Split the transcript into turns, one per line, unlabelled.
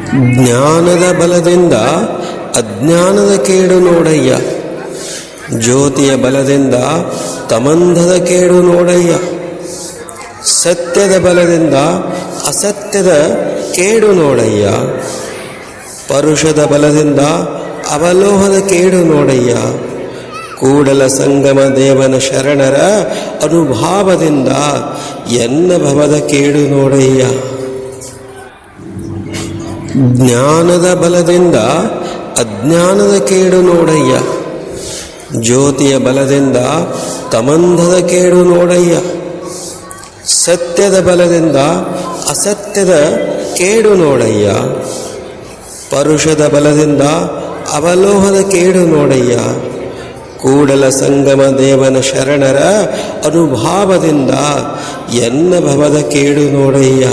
ಜ್ಞಾನದ ಬಲದಿಂದ ಅಜ್ಞಾನದ ಕೇಡು ನೋಡಯ್ಯ, ಜ್ಯೋತಿಯ ಬಲದಿಂದ ತಮಂಧದ ಕೇಡು ನೋಡಯ್ಯ, ಸತ್ಯದ ಬಲದಿಂದ ಅಸತ್ಯದ ಕೇಡು ನೋಡಯ್ಯ, ಪರುಷದ ಬಲದಿಂದ ಅವಲೋಹದ ಕೇಡು ನೋಡಯ್ಯ, ಕೂಡಲ ಸಂಗಮ ದೇವನ ಶರಣರ ಅನುಭಾವದಿಂದ ಎನ್ನ ಭವದ ಕೇಡು ನೋಡಯ್ಯ. ಜ್ಞಾನದ ಬಲದಿಂದ ಅಜ್ಞಾನದ ಕೇಡು ನೋಡಯ್ಯ, ಜ್ಯೋತಿಯ ಬಲದಿಂದ ತಮಂಧದ ಕೇಡು ನೋಡಯ್ಯ, ಸತ್ಯದ ಬಲದಿಂದ ಅಸತ್ಯದ ಕೇಡು ನೋಡಯ್ಯ, ಪರುಷದ ಬಲದಿಂದ ಅವಲೋಹದ ಕೇಡು ನೋಡಯ್ಯ, ಕೂಡಲ ಸಂಗಮ ದೇವನ ಶರಣರ ಅನುಭಾವದಿಂದ ಎನ್ನ ಭವದ ಕೇಡು ನೋಡಯ್ಯ.